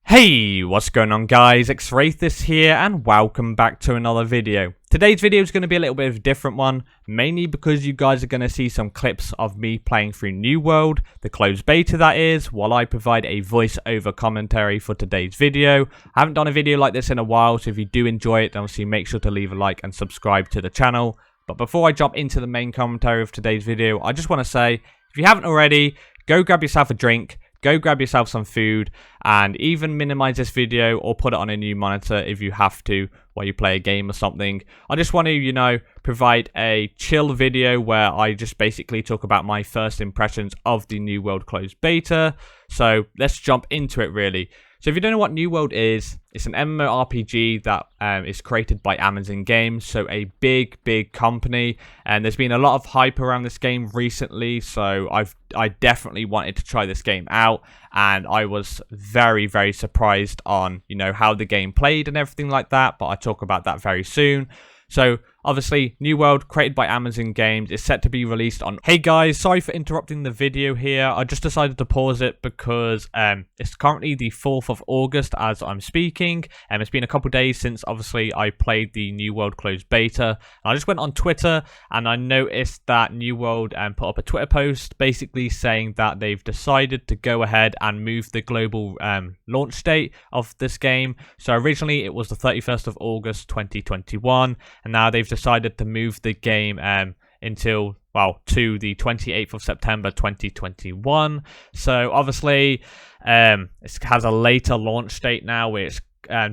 Hey, what's going on guys, Xrathis here and welcome back to another video. Today's video is going to be a little bit of a different one, mainly because you guys are going to see some clips of me playing through New World, the closed beta that is, while I provide a voice-over commentary for today's video. I haven't done a video like this in a while, so if you do enjoy it, then obviously make sure to leave a like and subscribe to the channel. But before I jump into the main commentary of today's video, I just want to say, if you haven't already, go grab yourself a drink, go grab yourself some food, and even minimize this video or put it on a new monitor if you have to while you play a game or something. I just want to, provide a chill video where I just basically talk about my first impressions of the New World closed beta. So let's jump into it really. So if you don't know what New World is, it's an MMORPG that is created by Amazon Games, so a big company, and there's been a lot of hype around this game recently, so I definitely wanted to try this game out, and I was very surprised on, how the game played and everything like that, but I'll talk about that very soon. So, obviously, New World, created by Amazon Games, is set to be released on... Hey guys, sorry for interrupting the video here. I just decided to pause it because it's currently the 4th of August as I'm speaking. It's been a couple days since, obviously, I played the New World closed beta. And I just went on Twitter and I noticed that New World put up a Twitter post basically saying that they've decided to go ahead and move the global launch date of this game. So originally it was the 31st of August 2021. And now they've decided to move the game to the 28th of September 2021. So obviously it has a later launch date now, which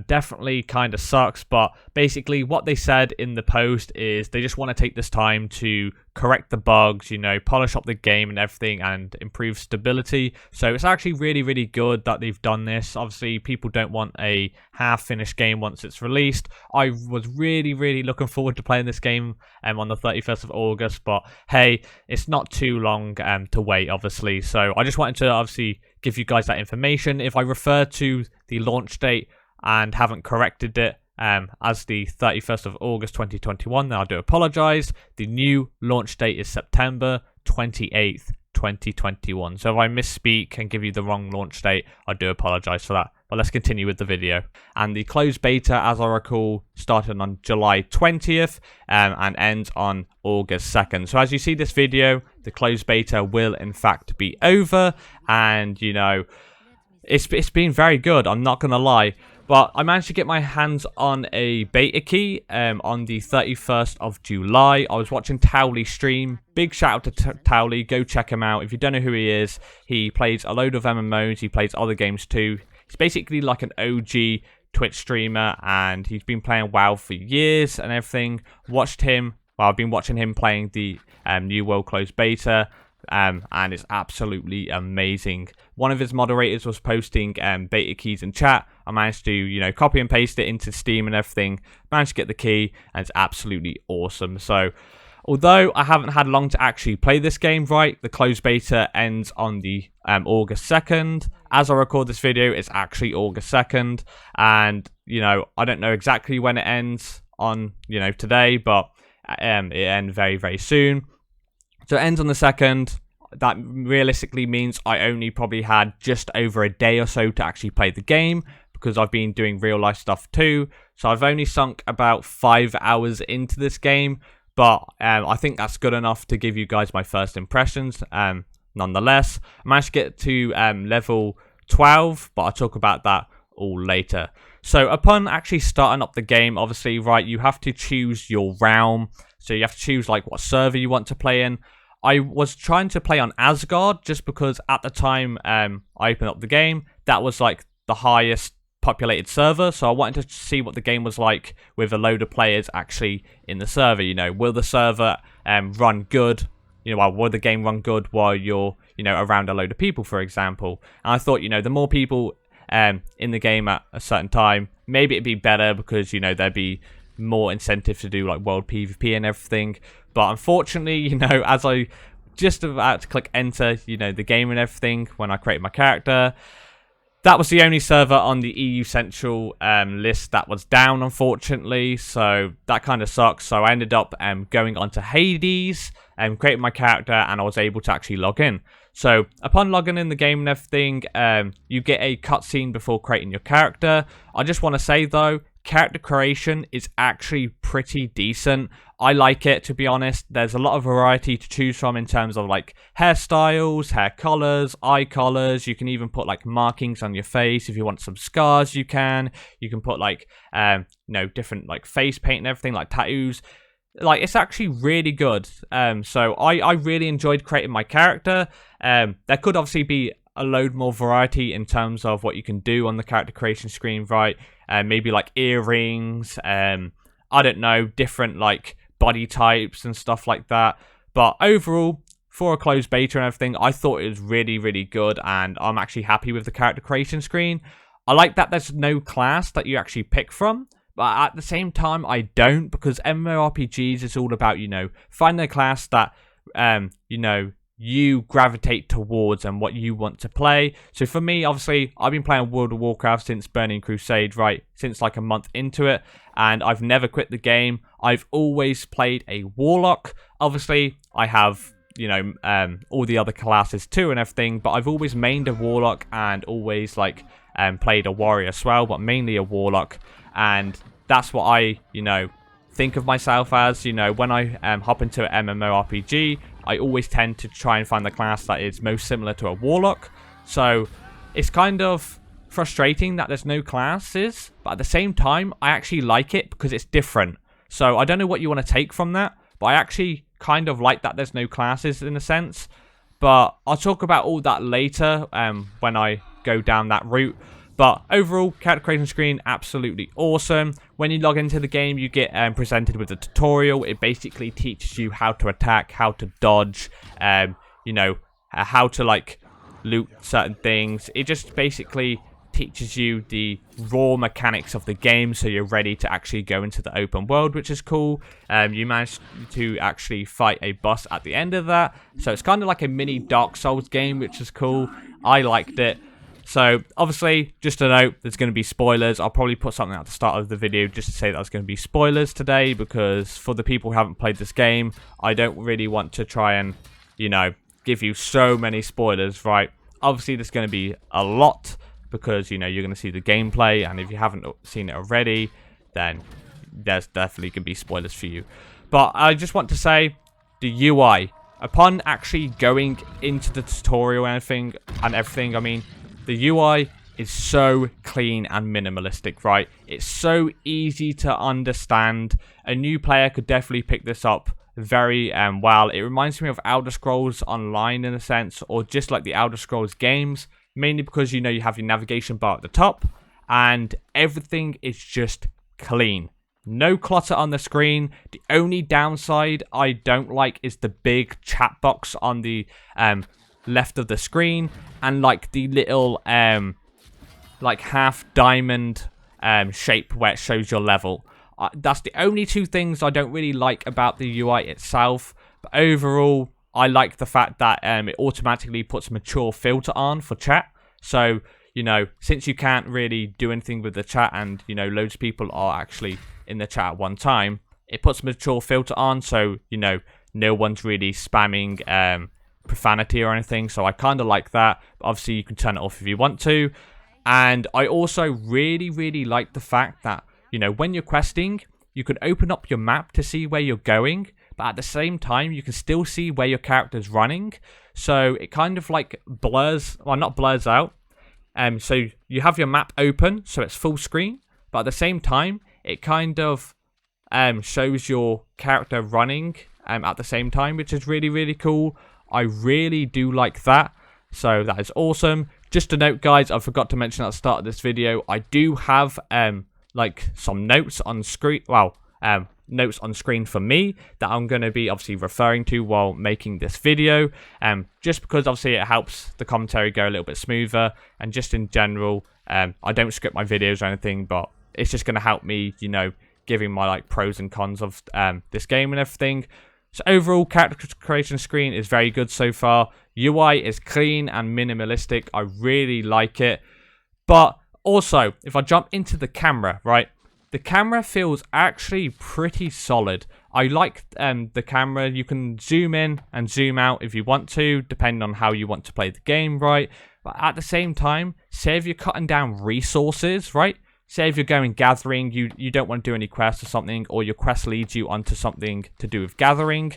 definitely kind of sucks, but basically what they said in the post is they just want to take this time to correct the bugs, polish up the game and everything and improve stability. So it's actually really good that they've done this. Obviously people don't want a half-finished game once it's released. I was really looking forward to playing this game on the 31st of August, but hey, it's not too long to wait, obviously. So I just wanted to obviously give you guys that information. If I refer to the launch date and haven't corrected it as the 31st of August 2021, then I do apologize. The new launch date is September 28th, 2021. So if I misspeak and give you the wrong launch date, I do apologize for that. But let's continue with the video. And the closed beta, as I recall, started on July 20th and ends on August 2nd. So as you see this video, the closed beta will in fact be over. And, it's been very good, I'm not going to lie. But I managed to get my hands on a beta key on the 31st of July. I was watching Towley stream. Big shout out to Towley. Go check him out. If you don't know who he is, he plays a load of MMOs. He plays other games too. He's basically like an OG Twitch streamer, and he's been playing WoW for years and everything. I've been watching him playing the New World closed beta. And it's absolutely amazing. One of his moderators was posting beta keys in chat. I managed to, copy and paste it into Steam and everything. Managed to get the key, and it's absolutely awesome. So, although I haven't had long to actually play this game, right, the closed beta ends on the August 2nd. As I record this video, it's actually August 2nd. And, I don't know exactly when it ends on, today, but it ends very soon. So it ends on the 2nd. That realistically means I only probably had just over a day or so to actually play the game, because I've been doing real life stuff too. So I've only sunk about 5 hours into this game, but I think that's good enough to give you guys my first impressions. Nonetheless, I managed to get to level 12, but I'll talk about that all later. So upon actually starting up the game, obviously, right, you have to choose your realm. So you have to choose like what server you want to play in. I was trying to play on Asgard just because at the time I opened up the game, that was like the highest populated server. So I wanted to see what the game was like with a load of players actually in the server. Will the server run good? Will the game run good while you're, around a load of people, for example? And I thought, the more people in the game at a certain time, maybe it'd be better because, there'd be more incentive to do like world PvP and everything. But unfortunately, as I just about to click enter, the game and everything, when I created my character, that was the only server on the EU Central list that was down, unfortunately. So that kind of sucks. So I ended up going onto Hades and created my character, and I was able to actually log in. So upon logging in the game and everything, you get a cutscene before creating your character. I just want to say though, character creation is actually pretty decent. I like it, to be honest. There's a lot of variety to choose from in terms of like hairstyles, hair colors, eye colors. You can even put like markings on your face. If you want some scars, you can. You can put like, different like face paint and everything, like tattoos. Like, it's actually really good. So I really enjoyed creating my character. There could obviously be a load more variety in terms of what you can do on the character creation screen, right? Maybe like earrings, I don't know, different like body types and stuff like that. But overall, for a closed beta and everything, I thought it was really, really good, and I'm actually happy with the character creation screen. I like that there's no class that you actually pick from, but at the same time, I don't, because MMORPGs is all about, finding a class that, you gravitate towards and what you want to play. So for me, obviously, I've been playing World of Warcraft since Burning Crusade, right? Since like a month into it, and I've never quit the game. I've always played a Warlock. Obviously, I have, all the other classes too and everything, but I've always mained a Warlock and always like played a Warrior as well, but mainly a Warlock. And that's what I, think of myself as. When I hop into an MMORPG, I always tend to try and find the class that is most similar to a Warlock. So it's kind of frustrating that there's no classes, but at the same time, I actually like it because it's different. So I don't know what you want to take from that, but I actually kind of like that there's no classes in a sense. But I'll talk about all that later when I go down that route. But overall, character creation screen, absolutely awesome. When you log into the game, you get presented with a tutorial. It basically teaches you how to attack, how to dodge, how to like loot certain things. It just basically teaches you the raw mechanics of the game, so you're ready to actually go into the open world, which is cool. You managed to actually fight a boss at the end of that, so it's kind of like a mini Dark Souls game, which is cool. I liked it. So, obviously, just a note, there's going to be spoilers. I'll probably put something at the start of the video just to say that there's going to be spoilers today, because for the people who haven't played this game, I don't really want to try and, give you so many spoilers, right? Obviously, there's going to be a lot, because, you're going to see the gameplay, and if you haven't seen it already, then there's definitely going to be spoilers for you. But I just want to say, the UI, upon actually going into the tutorial and everything, I mean, the UI is so clean and minimalistic, right? It's so easy to understand. A new player could definitely pick this up very well. It reminds me of Elder Scrolls Online in a sense, or just like the Elder Scrolls games, mainly because, you have your navigation bar at the top, and everything is just clean. No clutter on the screen. The only downside I don't like is the big chat box on the left of the screen, and like the little like half diamond shape where it shows your level. That's the only two things I don't really like about the UI itself. But overall, I like the fact that it automatically puts mature filter on for chat. So, since you can't really do anything with the chat, and loads of people are actually in the chat at one time, it puts mature filter on, so no one's really spamming profanity or anything. So I kind of like that, but obviously you can turn it off if you want to. And I also really like the fact that when you're questing, you can open up your map to see where you're going, but at the same time you can still see where your character's running. So it kind of like blurs, well, not blurs out, so you have your map open, so it's full screen, but at the same time it kind of shows your character running at the same time, which is really cool. I really do like that. So that is awesome. Just a note, guys, I forgot to mention at the start of this video, I do have like some notes on screen. Well, notes on screen for me that I'm going to be obviously referring to while making this video. Just because obviously it helps the commentary go a little bit smoother, and just in general, I don't script my videos or anything, but it's just going to help me, giving my like pros and cons of this game and everything. So overall, character creation screen is very good so far. UI is clean and minimalistic. I really like it. But also, if I jump into the camera, right, the camera feels actually pretty solid. I like the camera. You can zoom in and zoom out if you want to, depending on how you want to play the game, right? But at the same time, say if you're cutting down resources, right? Say if you're going gathering, you don't want to do any quests or something, or your quest leads you onto something to do with gathering.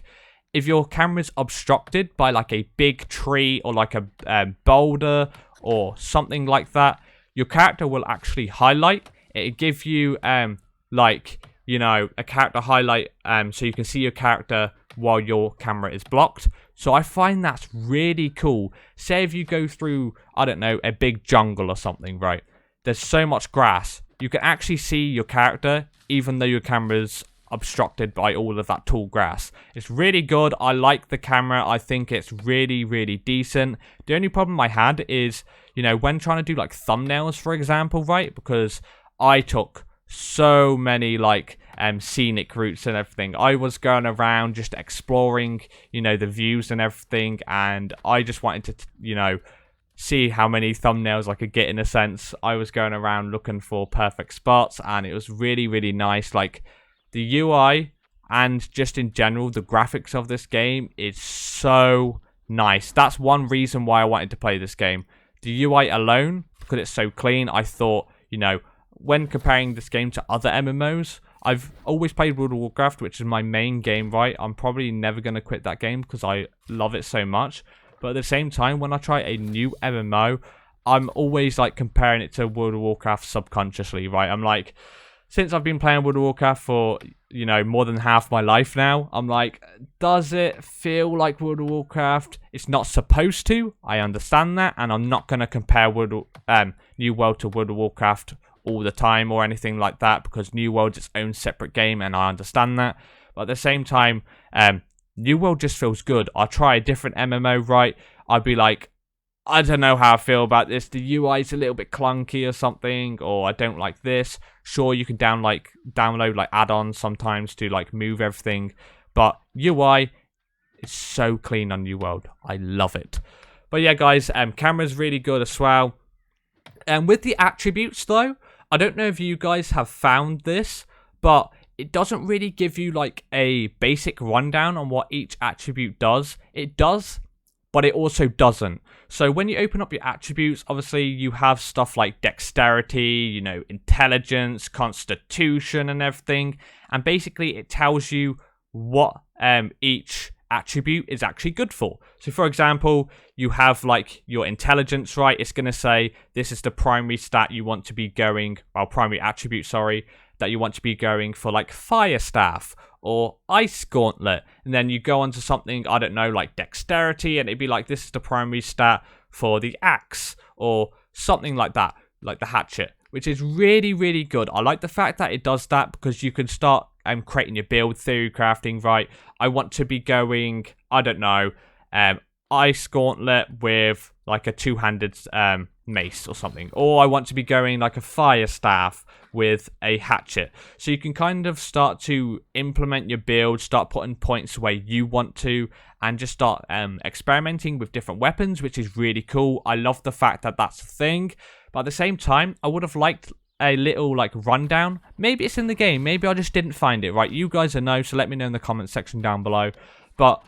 If your camera's obstructed by like a big tree or like a boulder or something like that, your character will actually highlight. It'll give you like, you know, a character highlight so you can see your character while your camera is blocked. So I find that's really cool. Say if you go through, I don't know, a big jungle or something, right? There's so much grass. You can actually see your character even though your camera's obstructed by all of that tall grass. It's really good. I like the camera. I think it's really, really decent. The only problem I had is, you know, when trying to do like thumbnails, for example, right? Because I took so many like scenic routes and everything. I was going around just exploring, you know, the views and everything, and I just wanted to, you know, see how many thumbnails I could get. In a sense, I was going around looking for perfect spots, and it was really, really nice. Like the UI and just in general the graphics of this game is so nice. That's one reason why I wanted to play this game. The UI alone, because it's so clean, I thought, you know, when comparing this game to other MMOs, I've always played World of Warcraft, which is my main game, right? I'm probably never going to quit that game because I love it so much. But at the same time, when I try a new MMO, I'm always like comparing it to World of Warcraft subconsciously, right? I'm like, since I've been playing World of Warcraft for, you know, more than half my life now, I'm like, does it feel like World of Warcraft? It's not supposed to. I understand that, and I'm not going to compare New World to World of Warcraft all the time or anything like that, because New World's its own separate game, and I understand that. But at the same time, New World just feels good. I'll try a different MMO, right? I'd be like, I don't know how I feel about this. The UI is a little bit clunky or something, or I don't like this. Sure, you can download like add-ons sometimes to like move everything, but UI is so clean on New World. I love it. But yeah, guys, camera's really good as well. And with the attributes though, I don't know if you guys have found this, but it doesn't really give you like a basic rundown on what each attribute does. It does, but it also doesn't. So when you open up your attributes, obviously you have stuff like dexterity, you know, intelligence, constitution and everything. And basically it tells you what each attribute is actually good for. So for example, you have like your intelligence, right? It's going to say this is the primary stat you want to be going, well, primary attribute, sorry, that you want to be going for like fire staff or ice gauntlet. And then you go on to something, I don't know, like dexterity, and it'd be like this is the primary stat for the axe or something like that, like the hatchet, which is really, really good. I like the fact that it does that because you can start creating your build through crafting, right? I want to be going, I don't know, ice gauntlet with like a two-handed mace or something, or I want to be going like a fire staff with a hatchet. So you can kind of start to implement your build, start putting points where you want to, and just start experimenting with different weapons, which is really cool. I love the fact that that's a thing, but at the same time, I would have liked a little like rundown. Maybe it's in the game, maybe I just didn't find it, right? You guys know, so let me know in the comment section down below. But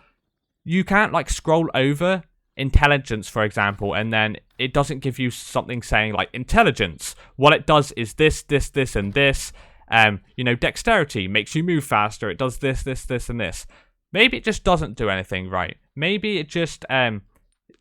you can't like scroll over intelligence, for example, and then it doesn't give you something saying like intelligence. What it does is this, this, this, and this. You know, dexterity makes you move faster. It does this, this, this, and this. Maybe it just doesn't do anything, right? Maybe it just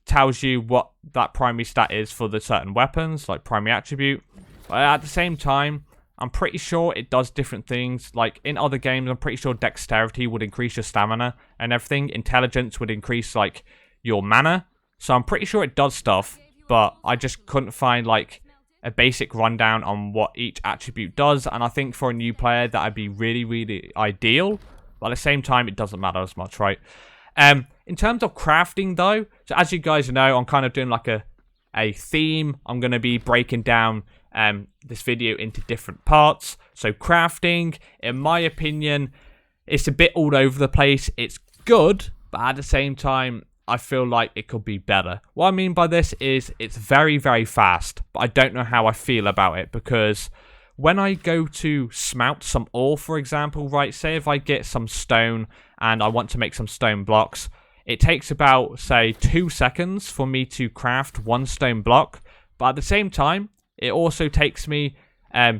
tells you what that primary stat is for the certain weapons, like primary attribute. But at the same time, I'm pretty sure it does different things. Like in other games, I'm pretty sure dexterity would increase your stamina and everything. Intelligence would increase like your mana. So I'm pretty sure it does stuff, but I just couldn't find like a basic rundown on what each attribute does. And I think for a new player, that would be really, really ideal. But at the same time, it doesn't matter as much, right? In terms of crafting though, so as you guys know, I'm kind of doing like a theme. I'm going to be breaking down this video into different parts. So crafting, in my opinion, it's a bit all over the place. It's good, but at the same time, I feel like it could be better. What I mean by this is it's very, very fast, but I don't know how I feel about it, because when I go to smelt some ore, for example, right, say if I get some stone and I want to make some stone blocks, it takes about, say, 2 seconds for me to craft 1 stone block, but at the same time, it also takes me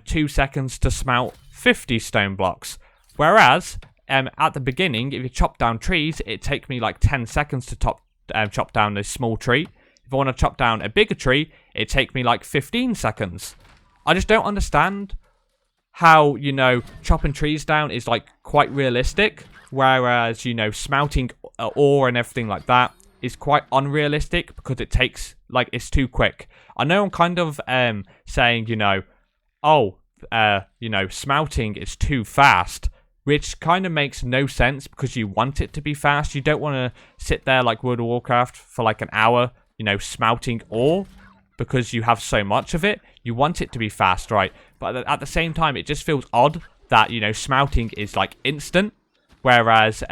2 seconds to smelt 50 stone blocks. Whereas, at the beginning, if you chop down trees, it takes me like 10 seconds to chop down a small tree. If I want to chop down a bigger tree, it takes me like 15 seconds. I just don't understand how, you know, chopping trees down is like quite realistic, whereas, you know, smelting ore and everything like that is quite unrealistic because it takes, like, it's too quick. I know I'm kind of saying, you know, you know, smelting is too fast, which kind of makes no sense because you want it to be fast. You don't want to sit there like World of Warcraft for like an hour, you know, smelting ore because you have so much of it. You want it to be fast, right? But at the same time, it just feels odd that, you know, smelting is like instant, whereas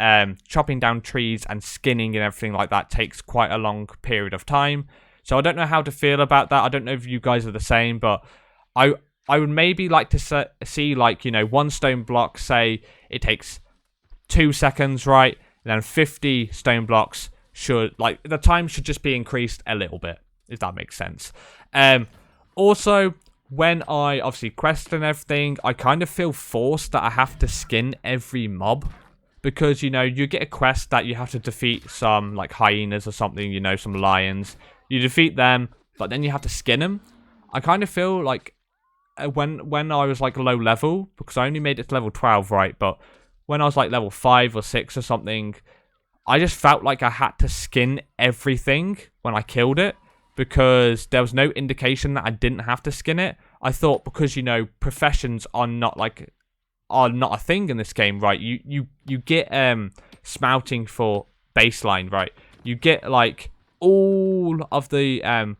chopping down trees and skinning and everything like that takes quite a long period of time. So I don't know how to feel about that. I don't know if you guys are the same, but I would maybe like to see, like, you know, 1 stone block, say it takes 2 seconds, right? And then 50 stone blocks should, like, the time should just be increased a little bit, if that makes sense. Also, when I obviously quest and everything, I kind of feel forced that I have to skin every mob. Because, you know, you get a quest that you have to defeat some, like, hyenas or something, you know, some lions. You defeat them, but then you have to skin them. I kind of feel like when I was, like, low level, because I only made it to level 12, right? But when I was, like, level 5 or 6 or something, I just felt like I had to skin everything when I killed it. Because there was no indication that I didn't have to skin it. I thought because, you know, professions are not a thing in this game, right? You get smelting for baseline, right? You get like all of the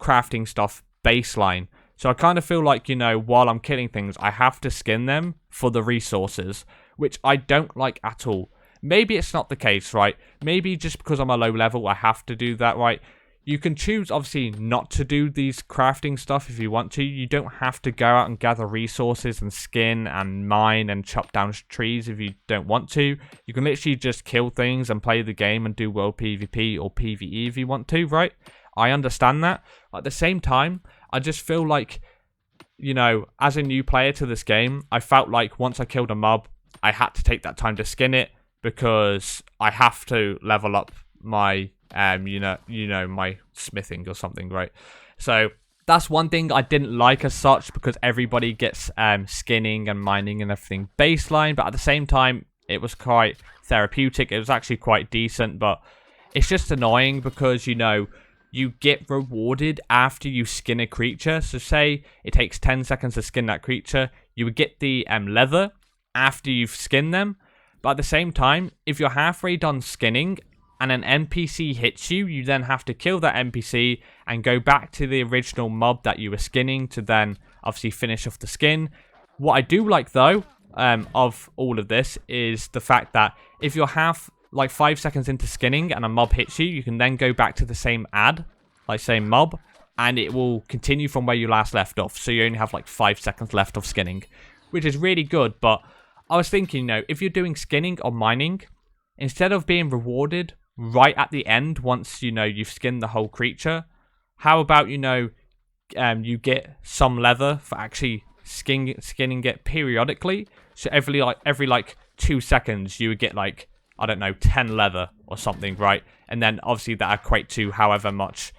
crafting stuff baseline. So I kind of feel like, you know, while I'm killing things, I have to skin them for the resources, which I don't like at all. Maybe it's not the case, right? Maybe just because I'm a low level, I have to do that, right? You can choose, obviously, not to do these crafting stuff if you want to. You don't have to go out and gather resources and skin and mine and chop down trees if you don't want to. You can literally just kill things and play the game and do world PvP or PvE if you want to, right? I understand that. At the same time, I just feel like, you know, as a new player to this game, I felt like once I killed a mob, I had to take that time to skin it because I have to level up my you know, my smithing or something, right? So that's one thing I didn't like as such, because everybody gets skinning and mining and everything baseline, but at the same time, it was quite therapeutic. It was actually quite decent, but it's just annoying because, you know, you get rewarded after you skin a creature. So say it takes 10 seconds to skin that creature, you would get the leather after you've skinned them, but at the same time, if you're halfway done skinning and an NPC hits you, you then have to kill that NPC and go back to the original mob that you were skinning to then obviously finish off the skin. What I do like, though, of all of this is the fact that if you're 5 seconds into skinning and a mob hits you, you can then go back to the same same mob, and it will continue from where you last left off. So you only have like 5 seconds left of skinning, which is really good. But I was thinking, you know, if you're doing skinning or mining, instead of being rewarded right at the end, once, you know, you've skinned the whole creature, how about, you know, you get some leather for actually skinning it periodically? So every 2 seconds you would get, like, I don't know, 10 leather or something, right? And then obviously that equate to however much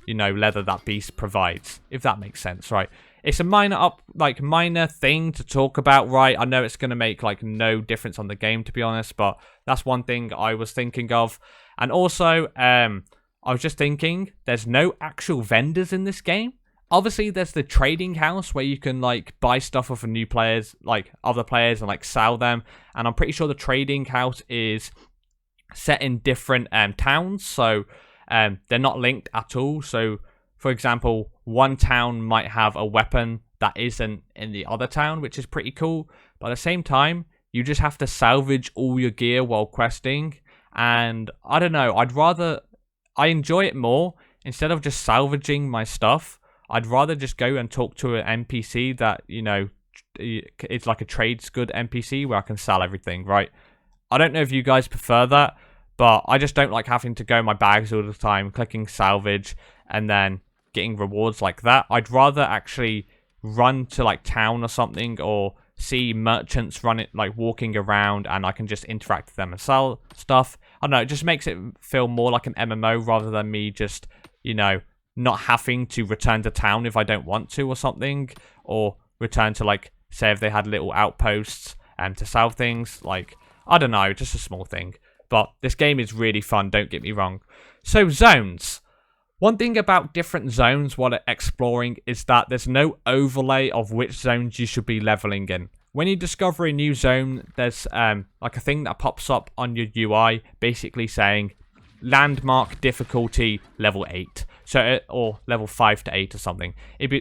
you know, leather that beast provides, if that makes sense, right? It's a minor thing to talk about, right? I know it's going to make, like, no difference on the game, to be honest, but that's one thing I was thinking of. And also, I was just thinking, there's no actual vendors in this game. Obviously, there's the trading house where you can, like, buy stuff off of new players, like, other players, and, like, sell them. And I'm pretty sure the trading house is set in different towns, so they're not linked at all. So, for example, one town might have a weapon that isn't in the other town, which is pretty cool. But at the same time, you just have to salvage all your gear while questing. And I don't know, I enjoy it more. Instead of just salvaging my stuff, I'd rather just go and talk to an NPC that, it's like a trades good NPC where I can sell everything, right? I don't know if you guys prefer that, but I just don't like having to go in my bags all the time, clicking salvage, and then getting rewards like that. I'd rather actually run to like town or something, or see merchants walking around, and I can just interact with them and sell stuff. I don't know, it just makes it feel more like an MMO rather than me just, not having to return to town if I don't want to or something, or return to like, say if they had little outposts to sell things, like, I don't know, just a small thing. But this game is really fun, don't get me wrong. So zones. One thing about different zones while exploring is that there's no overlay of which zones you should be leveling in. When you discover a new zone, there's like a thing that pops up on your UI basically saying landmark difficulty level 8. So or level 5 to 8 or something.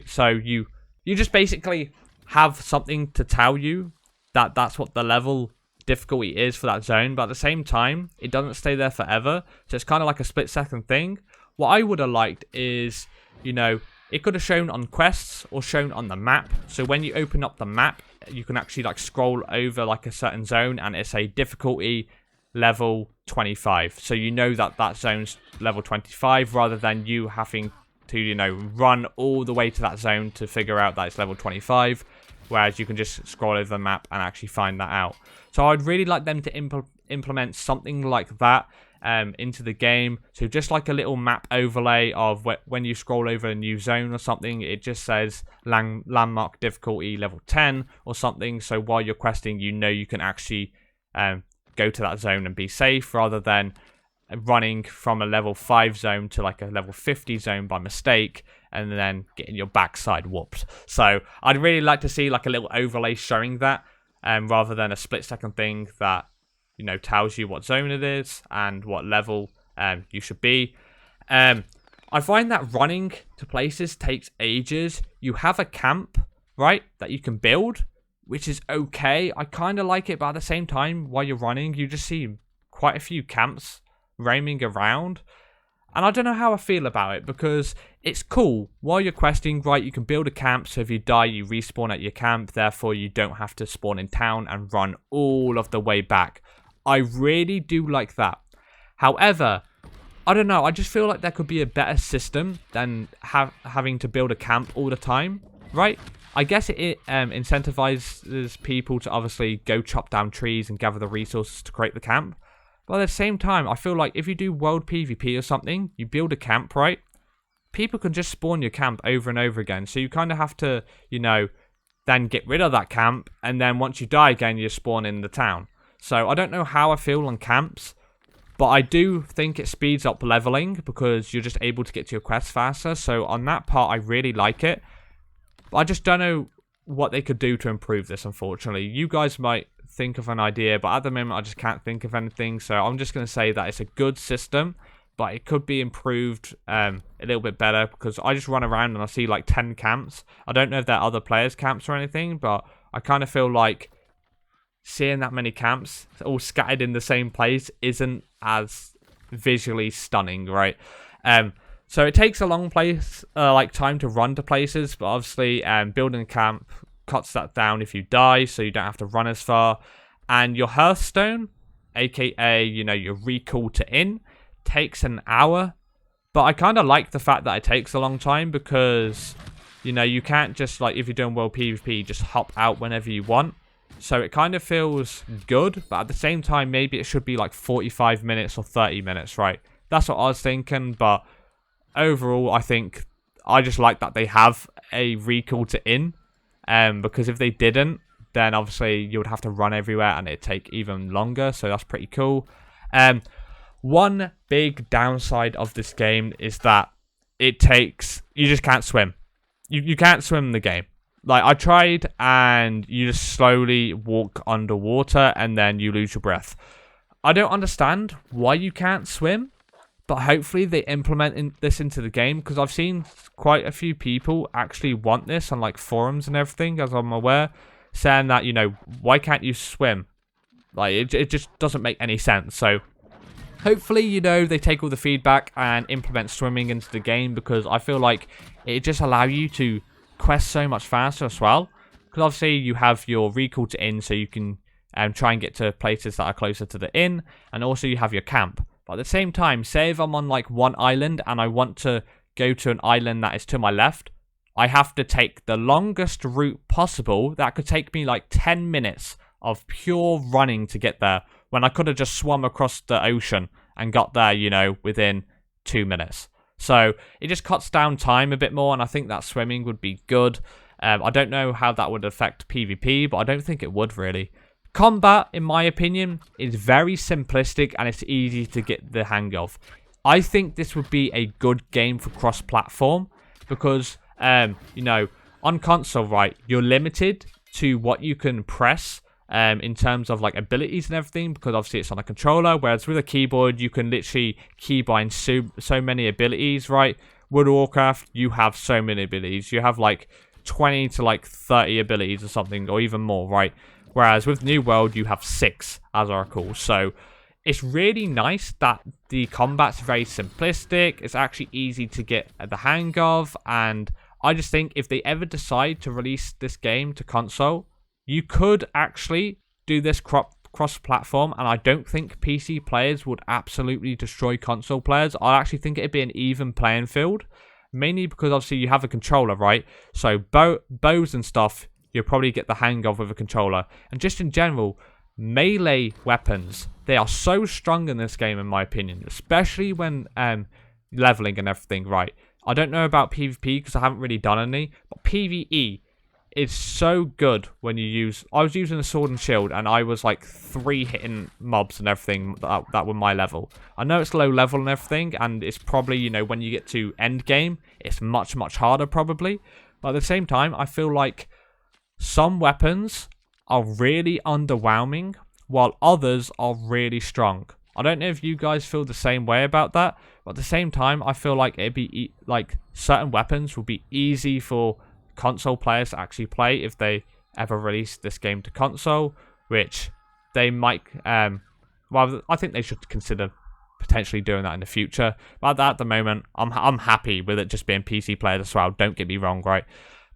So you just basically have something to tell you that that's what the level difficulty is for that zone, but at the same time it doesn't stay there forever, so it's kind of like a split-second thing. What I would have liked is, it could have shown on quests or shown on the map. So when you open up the map, you can actually like scroll over like a certain zone and it's a difficulty level 25. So you know that that zone's level 25 rather than you having to, run all the way to that zone to figure out that it's level 25. Whereas you can just scroll over the map and actually find that out. So I'd really like them to implement something like that into the game. So just like a little map overlay of when you scroll over a new zone or something, it just says landmark difficulty level 10 or something. So while you're questing, you can actually go to that zone and be safe rather than running from a level 5 zone to like a level 50 zone by mistake and then getting your backside whooped. So I'd really like to see like a little overlay showing that rather than a split-second thing that tells you what zone it is and what level you should be. I find that running to places takes ages. You have a camp, right, that you can build, which is okay. I kind of like it, but at the same time, while you're running, you just see quite a few camps roaming around. And I don't know how I feel about it, because it's cool. While you're questing, right, you can build a camp, so if you die, you respawn at your camp. Therefore, you don't have to spawn in town and run all of the way back. I really do like that. However, I don't know, I just feel like there could be a better system than having to build a camp all the time, right? I guess it incentivizes people to obviously go chop down trees and gather the resources to create the camp. But at the same time, I feel like if you do world PvP or something, you build a camp, right? People can just spawn your camp over and over again. So you kind of have to, then get rid of that camp. And then once you die again, you spawn in the town. So I don't know how I feel on camps. But I do think it speeds up leveling because you're just able to get to your quests faster. So on that part, I really like it. But I just don't know what they could do to improve this, unfortunately. You guys might think of an idea, but at the moment I just can't think of anything. So I'm just going to say that it's a good system, but it could be improved a little bit better, because I just run around and I see like 10 camps. I don't know if they're other players' camps or anything, but I kind of feel like seeing that many camps all scattered in the same place isn't as visually stunning, right? So it takes a long time to run to places, but obviously building a camp cuts that down if you die, so you don't have to run as far. And your Hearthstone, aka your recall to in, takes an hour. But I kind of like the fact that it takes a long time, because you can't just, like, if you're doing world PvP, just hop out whenever you want. So it kind of feels good, but at the same time, maybe it should be like 45 minutes or 30 minutes, right? That's what I was thinking, but overall, I think I just like that they have a recall to in, because if they didn't, then obviously you would have to run everywhere and it'd take even longer, so that's pretty cool. One big downside of this game is that you just can't swim. You can't swim in the game. Like, I tried, and you just slowly walk underwater and then you lose your breath. I don't understand why you can't swim, but hopefully they implement this into the game, because I've seen quite a few people actually want this on like forums and everything, as I'm aware, saying that, why can't you swim? Like, it just doesn't make any sense. So Hopefully, you know, they take all the feedback and implement swimming into the game, because I feel like it just allows you to quest so much faster as well. Because obviously you have your recall to inn, so you can try and get to places that are closer to the inn, and also you have your camp. But at the same time, say if I'm on like one island and I want to go to an island that is to my left, I have to take the longest route possible. That could take me like 10 minutes of pure running to get there, when I could have just swum across the ocean and got there, you know, within 2 minutes. So it just cuts down time a bit more, and I think that swimming would be good. I don't know how that would affect PvP, but I don't think it would really. Combat, in my opinion, is very simplistic and it's easy to get the hang of. I think this would be a good game for cross-platform, because, you know, on console, right, you're limited to what you can press in terms of like abilities and everything, because obviously it's on a controller, whereas with a keyboard you can literally keybind so many abilities, right? World of Warcraft, you have so many abilities. You have like 20 to like 30 abilities or something, or even more, right? Whereas with New World you have 6, as I recall. So it's really nice that the combat's very simplistic. It's actually easy to get the hang of, and I just think if they ever decide to release this game to console, you could actually do this cross-platform, and I don't think PC players would absolutely destroy console players. I actually think it'd be an even playing field, mainly because obviously you have a controller, right? So bows and stuff, you'll probably get the hang of with a controller. And just in general, melee weapons, they are so strong in this game, in my opinion, especially when leveling and everything, right? I don't know about PvP because I haven't really done any, but PvE, it's so good when you use... I was using a sword and shield, and I was like 3 hitting mobs and everything that were my level. I know it's low level and everything, and it's probably, you know, when you get to end game, it's much, much harder probably. But at the same time, I feel like some weapons are really underwhelming, while others are really strong. I don't know if you guys feel the same way about that, but at the same time, I feel like it'd be like certain weapons will be easy for console players to actually play if they ever release this game to console, which they might well, I think they should consider potentially doing that in the future. But at the moment, I'm happy with it just being PC players as well, don't get me wrong, right?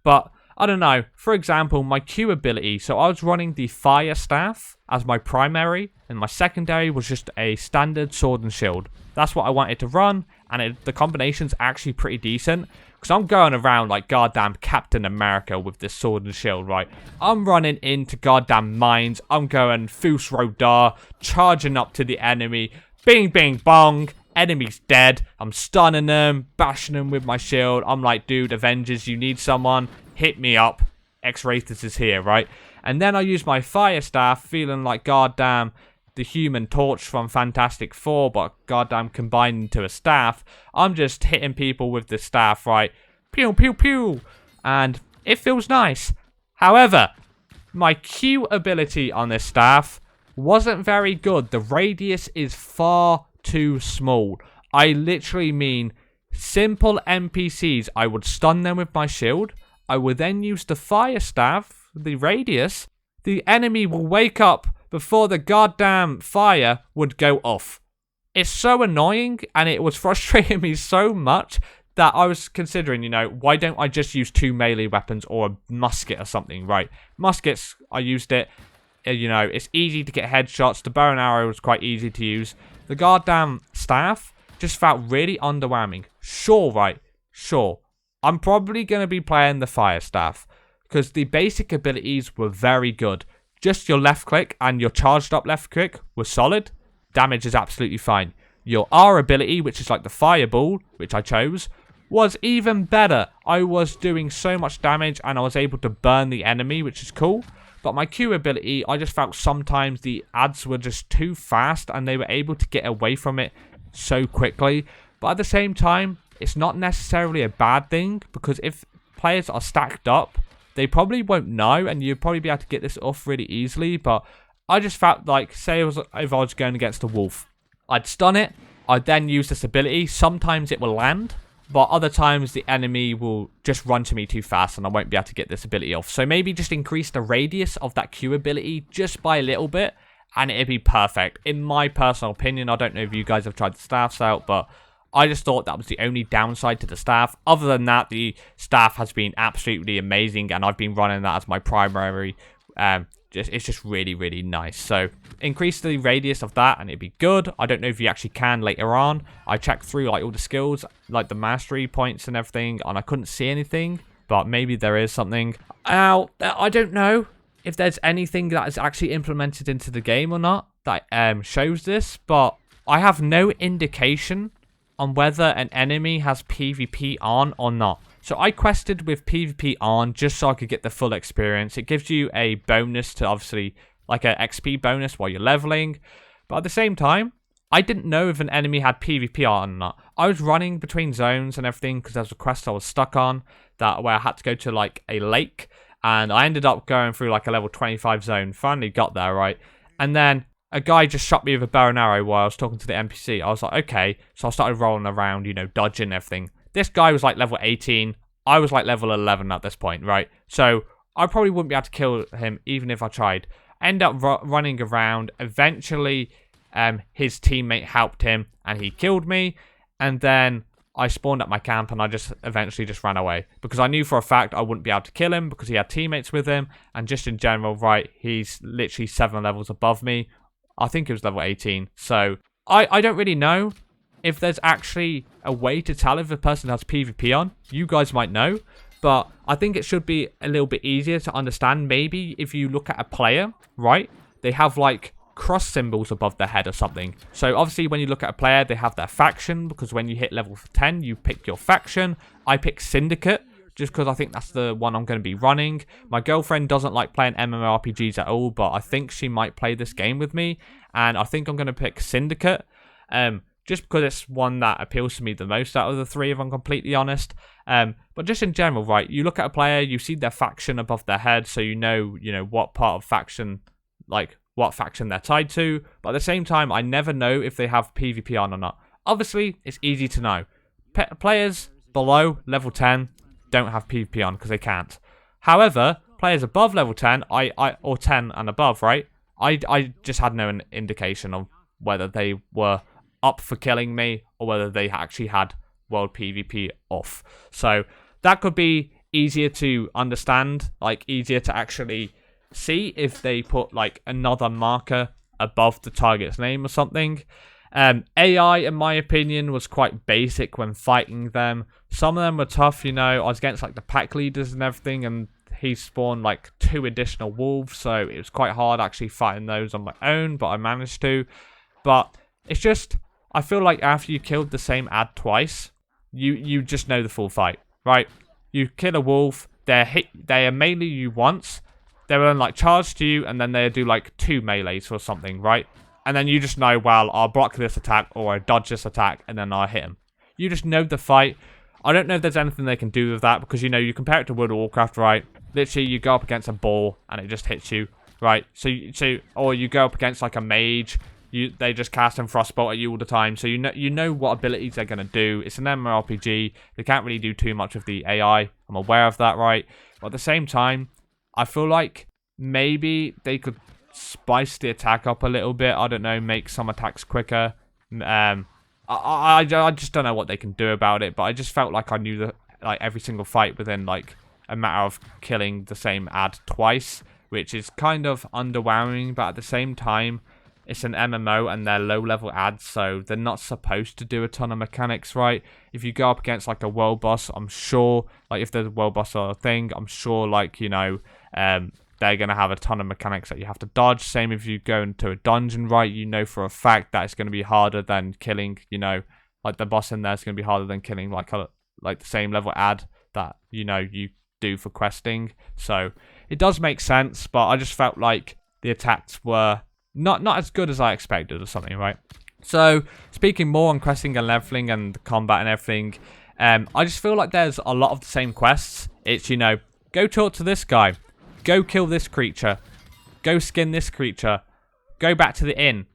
But I don't know, for example, my Q ability, so I was running the Fire Staff as my primary, and my secondary was just a standard sword and shield. That's what I wanted to run, and the combination's actually pretty decent, because I'm going around like goddamn Captain America with this sword and shield, right? I'm running into goddamn mines, I'm going Fus Rodar, charging up to the enemy, bing bing bong, enemy's dead, I'm stunning them, bashing them with my shield. I'm like, dude, Avengers, you need someone? Hit me up. Xrathis is here, right? And then I use my Fire Staff, feeling like goddamn the Human Torch from Fantastic Four, but goddamn combined into a staff. I'm just hitting people with the staff, right? Pew, pew, pew. And it feels nice. However, my Q ability on this staff wasn't very good. The radius is far too small. I literally mean simple NPCs. I would stun them with my shield. I would then use the Fire Staff, the radius. The enemy will wake up before the goddamn fire would go off. It's so annoying, and it was frustrating me so much that I was considering, you know, why don't I just use 2 melee weapons or a musket or something, right? Muskets, I used it. You know, it's easy to get headshots. The bow and arrow was quite easy to use. The goddamn staff just felt really underwhelming. Sure, right? Sure. I'm probably going to be playing the Fire Staff, because the basic abilities were very good. Just your left click and your charged up left click was solid. Damage is absolutely fine. Your R ability, which is like the fireball, which I chose, was even better. I was doing so much damage and I was able to burn the enemy, which is cool. But my Q ability, I just felt sometimes the ads were just too fast and they were able to get away from it so quickly. But at the same time, it's not necessarily a bad thing, because if players are stacked up, they probably won't know, and you'd probably be able to get this off really easily. But I just felt like, say if I was going against a wolf, I'd stun it, I'd then use this ability. Sometimes it will land, but other times the enemy will just run to me too fast and I won't be able to get this ability off. So maybe just increase the radius of that Q ability just by a little bit, and it'd be perfect. In my personal opinion, I don't know if you guys have tried the staffs out, but I just thought that was the only downside to the staff. Other than that, the staff has been absolutely amazing, and I've been running that as my primary. It's just really, really nice. So increase the radius of that, and it'd be good. I don't know if you actually can later on. I checked through like all the skills, like the mastery points and everything, and I couldn't see anything. But maybe there is something. Now, I don't know if there's anything that is actually implemented into the game or not that shows this, but I have no indication on whether an enemy has PvP on or not. So I quested with PvP on just so I could get the full experience. It gives you a bonus to obviously, like an XP bonus while you're leveling. But at the same time, I didn't know if an enemy had PvP on or not. I was running between zones and everything because there was a quest I was stuck on that where I had to go to like a lake. And I ended up going through like a level 25 zone. Finally got there, right? And then a guy just shot me with a bow and arrow while I was talking to the NPC. I was like, okay. So I started rolling around, you know, dodging everything. This guy was like level 18. I was like level 11 at this point, right? So I probably wouldn't be able to kill him even if I tried. I ended up running around. Eventually, his teammate helped him and he killed me. And then I spawned at my camp and I just eventually just ran away. Because I knew for a fact I wouldn't be able to kill him because he had teammates with him. And just in general, right, he's literally 7 levels above me. I think it was level 18. So I don't really know if there's actually a way to tell if a person has PvP on. You guys might know. But I think it should be a little bit easier to understand. Maybe if you look at a player, right, they have like cross symbols above their head or something. So obviously when you look at a player, they have their faction, because when you hit level 10, you pick your faction. I pick Syndicate just because I think that's the one I'm going to be running. My girlfriend doesn't like playing MMORPGs at all, but I think she might play this game with me, and I think I'm going to pick Syndicate. Just because it's one that appeals to me the most out of the three, if I'm completely honest. But just in general, right, you look at a player, you see their faction above their head, so you know what part of faction, like what faction they're tied to. But at the same time, I never know if they have PvP on or not. Obviously, it's easy to know. Players below level 10 don't have PvP on because they can't. However, players above level 10, or 10 and above, right, I just had no indication of whether they were up for killing me or whether they actually had world PvP off. So that could be easier to understand, like easier to actually see if they put like another marker above the target's name or something. AI, in my opinion, was quite basic when fighting them. Some of them were tough, you know. I was against like the pack leaders and everything, and he spawned like 2 additional wolves, so it was quite hard actually fighting those on my own, but I managed to. But it's just, I feel like after you killed the same ad twice, you just know the full fight, right? You kill a wolf, they melee you once, they will then like charge to you, and then they do like 2 melees or something, right? And then you just know, well, I'll block this attack or I dodge this attack, and then I'll hit him. You just know the fight. I don't know if there's anything they can do with that, because, you know, you compare it to World of Warcraft, right? Literally, you go up against a ball, and it just hits you, right? Or you go up against, like, a mage, they just cast and frostbolt at you all the time, so you know what abilities they're going to do. It's an MMORPG. They can't really do too much of the AI. I'm aware of that, right? But at the same time, I feel like maybe they could spice the attack up a little bit. I don't know, make some attacks quicker. I just don't know what they can do about it, but I just felt like I knew like every single fight within like a matter of killing the same ad twice, which is kind of underwhelming. But at the same time, it's an MMO and they're low level ads, so they're not supposed to do a ton of mechanics, right? If you go up against like a world boss, I'm sure, like if there's a world boss or a thing, I'm sure like, you know, they're going to have a ton of mechanics that you have to dodge. Same if you go into a dungeon, right? You know for a fact that it's going to be harder than killing, you know, like the boss in there is going to be harder than killing like the same level ad that, you know, you do for questing. So it does make sense, but I just felt like the attacks were not as good as I expected or something, right? So speaking more on questing and leveling and combat and everything, I just feel like there's a lot of the same quests. It's, you know, go talk to this guy. Go kill this creature. Go skin this creature. Go back to the inn.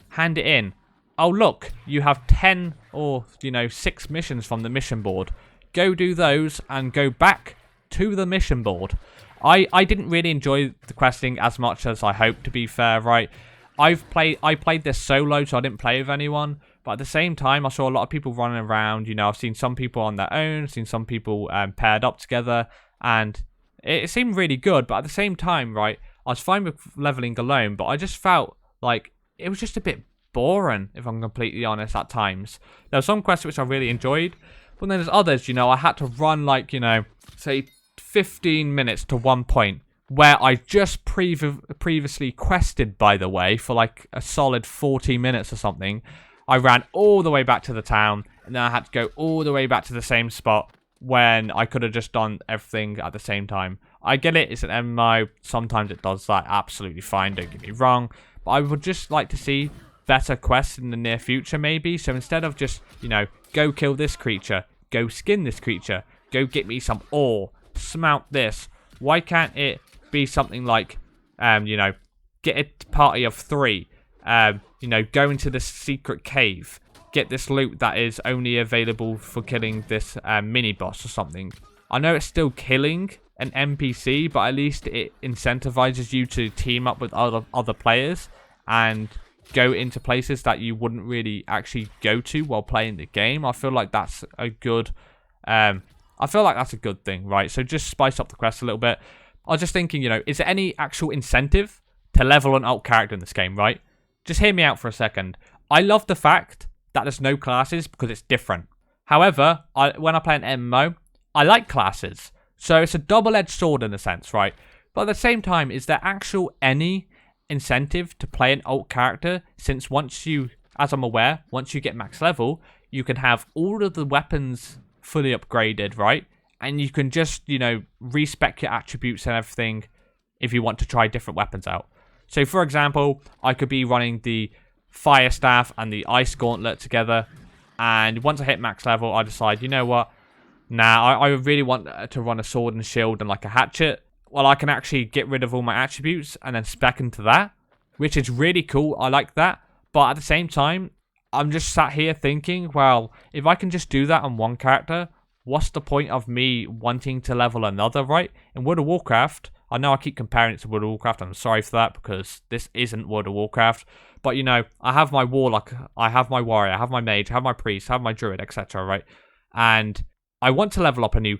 Hand it in. Oh, look. You have 10 or, you know, 6 missions from the mission board. Go do those and go back to the mission board. I didn't really enjoy the questing as much as I hoped, to be fair, right? I played this solo, so I didn't play with anyone. But at the same time, I saw a lot of people running around. You know, I've seen some people on their own, seen some people paired up together, and it seemed really good. But at the same time, right, I was fine with leveling alone, but I just felt like it was just a bit boring, if I'm completely honest, at times. There were some quests which I really enjoyed, but then there's others, you know, I had to run like, you know, say 15 minutes to one point where I just previously quested, by the way, for like a solid 40 minutes or something. I ran all the way back to the town, and then I had to go all the way back to the same spot when I could have just done everything at the same time. I get it, it's an MMO, sometimes it does that absolutely fine, don't get me wrong, but I would just like to see better quests in the near future maybe. So instead of just, you know, go kill this creature, go skin this creature, go get me some ore, smelt this, why can't it be something like, you know, get a party of 3, you know, go into this secret cave, get this loot that is only available for killing this mini boss or something. I know it's still killing an NPC, but at least it incentivizes you to team up with other players and go into places that you wouldn't really actually go to while playing the game. I feel like that's a good thing, right? So just spice up the quest a little bit. I was just thinking, you know, is there any actual incentive to level an alt character in this game, right? Just hear me out for a second. I love the fact that there's no classes because it's different. However, when I play an MMO, I like classes. So it's a double-edged sword in a sense, right? But at the same time, is there actual any incentive to play an alt character, since once you, as I'm aware, once you get max level, you can have all of the weapons fully upgraded, right? And you can just, you know, respec your attributes and everything if you want to try different weapons out. So for example, I could be running the Fire Staff and the Ice Gauntlet together, and once I hit max level, I decide, you know what, I really want to run a sword and shield and like a hatchet. Well, I can actually get rid of all my attributes and then spec into that, which is really cool. I like that. But at the same time, I'm just sat here thinking, well, if I can just do that on one character, what's the point of me wanting to level another, right? In World of Warcraft, I know I keep comparing it to World of Warcraft. I'm sorry for that because this isn't World of Warcraft. But, you know, I have my Warlock, I have my Warrior, I have my Mage, I have my Priest, I have my Druid, etc., right? And I want to level up a new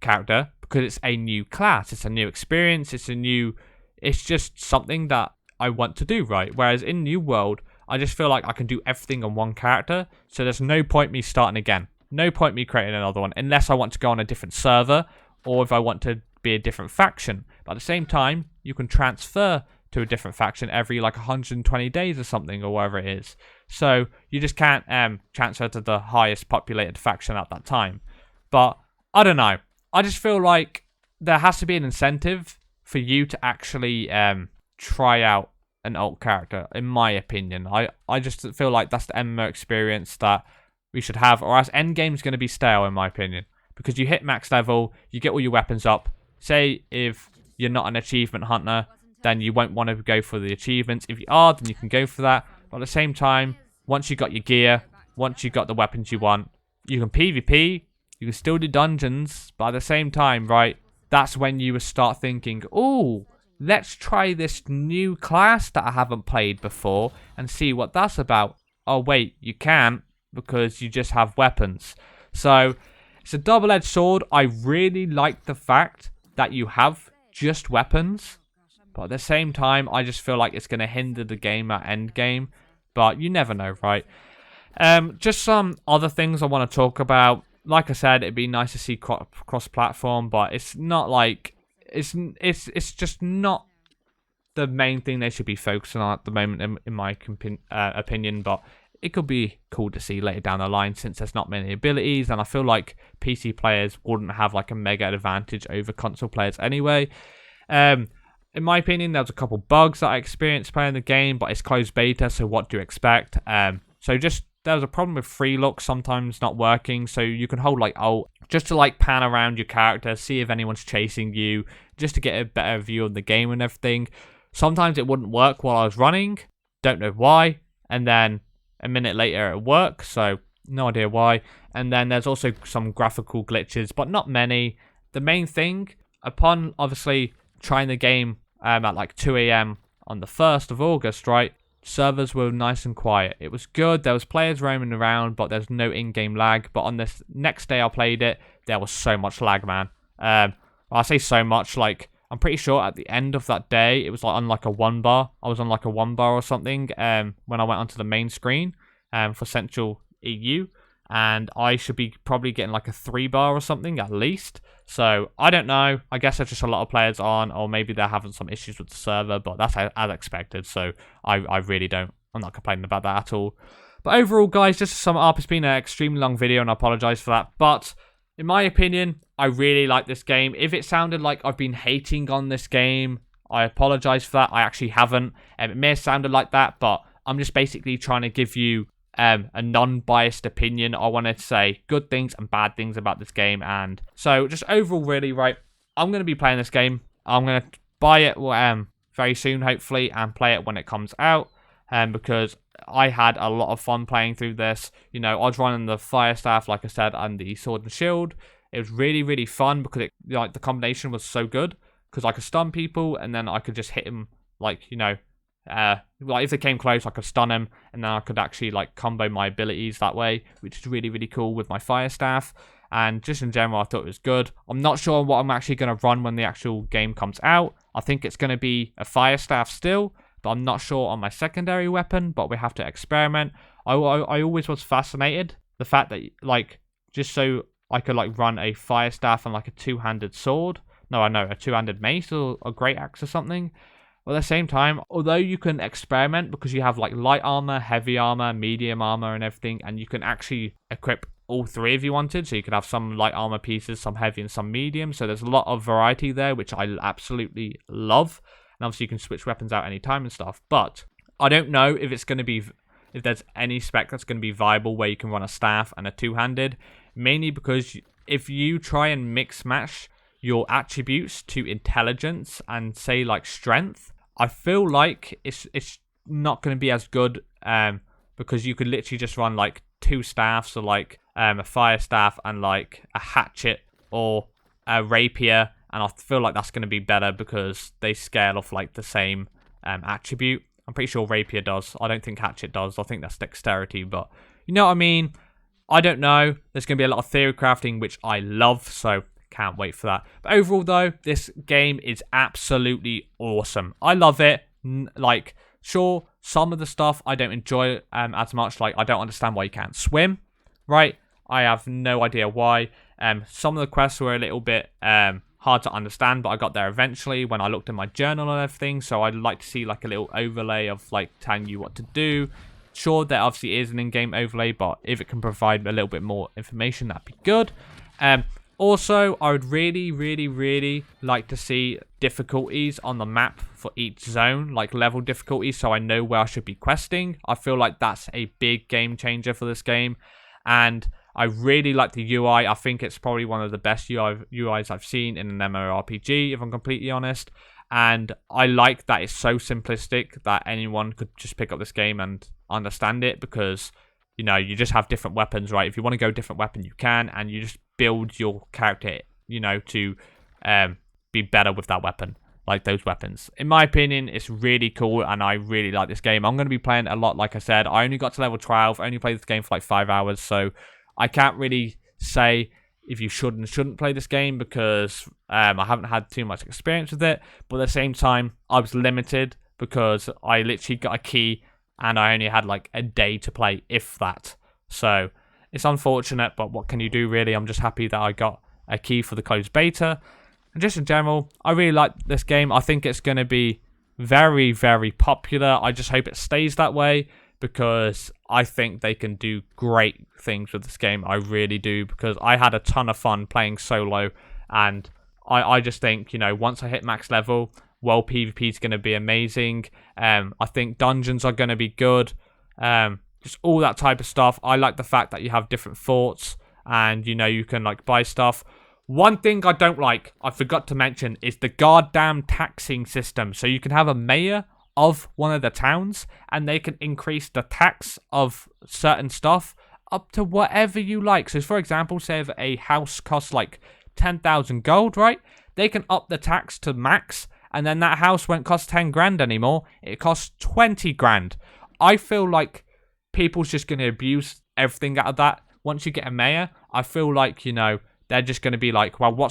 character because it's a new class, it's a new experience, it's just something that I want to do, right? Whereas in New World, I just feel like I can do everything on one character, so there's no point me starting again. No point me creating another one, unless I want to go on a different server, or if I want to be a different faction. But at the same time, you can transfer to a different faction every like 120 days or something, or whatever it is. So you just can't transfer to the highest populated faction at that time. But I don't know. I just feel like there has to be an incentive for you to actually try out an alt character, in my opinion. I just feel like that's the MMO experience that we should have, or else endgame's going to be stale, in my opinion. Because you hit max level, you get all your weapons up. Say if you're not an achievement hunter, then you won't want to go for the achievements. If you are, then you can go for that. But at the same time, once you got your gear, once you got the weapons you want, you can PvP, you can still do dungeons, but at the same time, right, that's when you start thinking, oh, let's try this new class that I haven't played before and see what that's about. Oh, wait, you can't because you just have weapons. So it's a double-edged sword. I really like the fact that you have just weapons, but at the same time, I just feel like it's going to hinder the game at endgame. But you never know, right? Just some other things I want to talk about. Like I said, it'd be nice to see cross-platform, but it's not like it's just not the main thing they should be focusing on at the moment, in my opinion. But it could be cool to see later down the line, since there's not many abilities, and I feel like PC players wouldn't have like a mega advantage over console players anyway. In my opinion, there was a couple bugs that I experienced playing the game, but it's closed beta, so what do you expect? So just there was a problem with free look sometimes not working, so you can hold like alt just to like pan around your character, see if anyone's chasing you, just to get a better view of the game and everything. Sometimes it wouldn't work while I was running, don't know why, and then a minute later it worked, so no idea why. And then there's also some graphical glitches, but not many. The main thing, upon obviously trying the game at like 2 AM on the 1st of August, right, servers were nice and quiet. It was good. There was players roaming around, but there's no in-game lag. But on this next day I played it, there was so much lag, man. I say so much, like, I'm pretty sure at the end of that day, it was like on like a 1 bar. I was on like a 1 bar or something when I went onto the main screen for Central EU. And I should be probably getting like a 3 bar or something at least. So, I don't know. I guess there's just a lot of players on, or maybe they're having some issues with the server, but that's as expected. So, I really don't. I'm not complaining about that at all. But overall, guys, just to sum it up, it's been an extremely long video, and I apologize for that. But in my opinion, I really like this game. If it sounded like I've been hating on this game, I apologize for that. I actually haven't. It may have sounded like that, but I'm just basically trying to give you a non-biased opinion. I want to say good things and bad things about this game. And so just overall, really, right, I'm going to be playing this game. I'm going to buy it very soon, hopefully, and play it when it comes out. Because I had a lot of fun playing through this. You know, I was running the fire staff, like I said, and the sword and shield. It was really, really fun because the combination was so good. Because I could stun people, and then I could just hit them, like, you know, like if they came close, I could stun them, and then I could actually like combo my abilities that way, which is really, really cool with my fire staff. And just in general, I thought it was good. I'm not sure what I'm actually going to run when the actual game comes out. I think it's going to be a fire staff still, but I'm not sure on my secondary weapon, but we have to experiment. I always was fascinated the fact that, like, just so I could like run a fire staff and like a two-handed sword. No, I know, a two-handed mace or a great axe or something. But at the same time, although you can experiment because you have like light armor, heavy armor, medium armor and everything, and you can actually equip all three if you wanted. So you could have some light armor pieces, some heavy and some medium. So there's a lot of variety there, which I absolutely love. And obviously you can switch weapons out anytime and stuff. But I don't know if it's going to be, if there's any spec that's going to be viable where you can run a staff and a two-handed. Mainly because if you try and mix match your attributes to intelligence and say like strength, I feel like it's not going to be as good because you could literally just run like two staffs, or like a fire staff and like a hatchet or a rapier, and I feel like that's going to be better because they scale off like the same attribute. I'm pretty sure rapier does. I don't think hatchet does. I think that's dexterity, but you know what I mean? I don't know. There's going to be a lot of theory crafting, which I love, so can't wait for that. But overall, though, this game is absolutely awesome. I love it. Like, sure, some of the stuff I don't enjoy as much. Like, I don't understand why you can't swim, right? I have no idea why. Some of the quests were a little bit hard to understand, but I got there eventually when I looked at my journal and everything. So I'd like to see like a little overlay of like telling you what to do. Sure, there obviously is an in-game overlay, but if it can provide a little bit more information, that'd be good. Also, I would really, really, really like to see difficulties on the map for each zone, like level difficulties, so I know where I should be questing. I feel like that's a big game changer for this game, and I really like the UI. I think it's probably one of the best UIs I've seen in an MMORPG, if I'm completely honest. And I like that it's so simplistic that anyone could just pick up this game and understand it, because, you know, you just have different weapons, right? If you want to go different weapon, you can, and you just build your character, you know, to be better with that weapon, like those weapons. In my opinion, it's really cool, and I really like this game. I'm going to be playing a lot, like I said. I only got to level 12, I only played this game for like 5 hours, so I can't really say if you should and shouldn't play this game, because I haven't had too much experience with it. But at the same time, I was limited because I literally got a key and I only had like a day to play, if that. So it's unfortunate, but what can you do, really? I'm just happy that I got a key for the closed beta. And just in general, I really like this game. I think it's going to be very, very popular. I just hope it stays that way, because I think they can do great things with this game. I really do, because I had a ton of fun playing solo, and I just think, you know, once I hit max level, world PvP is going to be amazing. I think dungeons are going to be good. Just all that type of stuff. I like the fact that you have different forts, and, you know, you can like buy stuff. One thing I don't like, I forgot to mention, is the goddamn taxing system. So you can have a mayor of one of the towns, and they can increase the tax of certain stuff up to whatever you like. So for example, say if a house costs like 10,000 gold, right? They can up the tax to max, and then that house won't cost 10 grand anymore. It costs 20 grand. I feel like people's just going to abuse everything out of that. Once you get a mayor, I feel like, you know, they're just going to be like, well,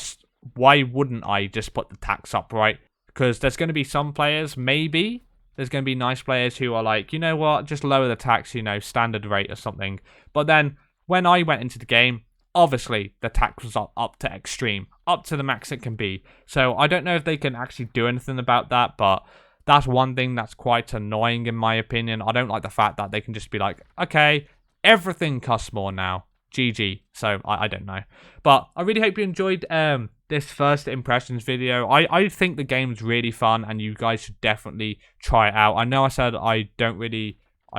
why wouldn't I just put the tax up, right? Because there's going to be some players, maybe, there's going to be nice players who are like, you know what, just lower the tax, you know, standard rate or something. But then, when I went into the game, obviously, the tax was up to extreme, up to the max it can be. So, I don't know if they can actually do anything about that, but that's one thing that's quite annoying in my opinion. I don't like the fact that they can just be like, okay, everything costs more now. GG. So, I don't know. But I really hope you enjoyed this first impressions video. I think the game's really fun and you guys should definitely try it out. I know I said I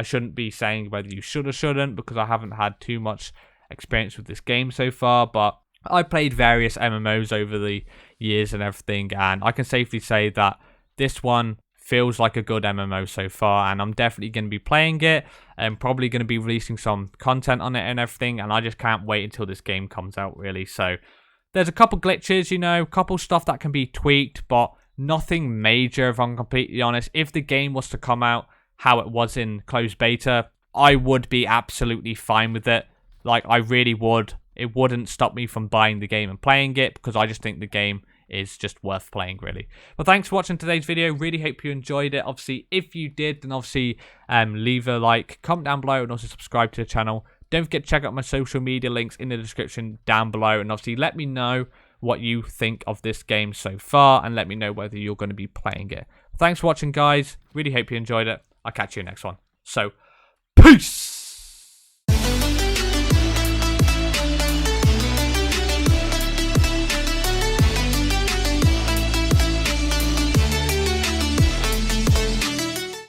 shouldn't be saying whether you should or shouldn't because I haven't had too much experience with this game so far, but I played various MMOs over the years and everything, and I can safely say that this one feels like a good MMO so far, and I'm definitely going to be playing it and probably going to be releasing some content on it and everything, and I just can't wait until this game comes out, really. So there's a couple glitches, you know, couple stuff that can be tweaked, but nothing major if I'm completely honest. If the game was to come out how it was in closed beta, I would be absolutely fine with it. Like, I really would. It wouldn't stop me from buying the game and playing it because I just think the game is just worth playing, really. But thanks for watching today's video. Really hope you enjoyed it. Obviously, if you did, then obviously leave a like, comment down below, and also subscribe to the channel. Don't forget to check out my social media links in the description down below, and obviously let me know what you think of this game so far, and let me know whether you're going to be playing it. Thanks for watching, guys. Really hope you enjoyed it. I'll catch you next one. So, peace!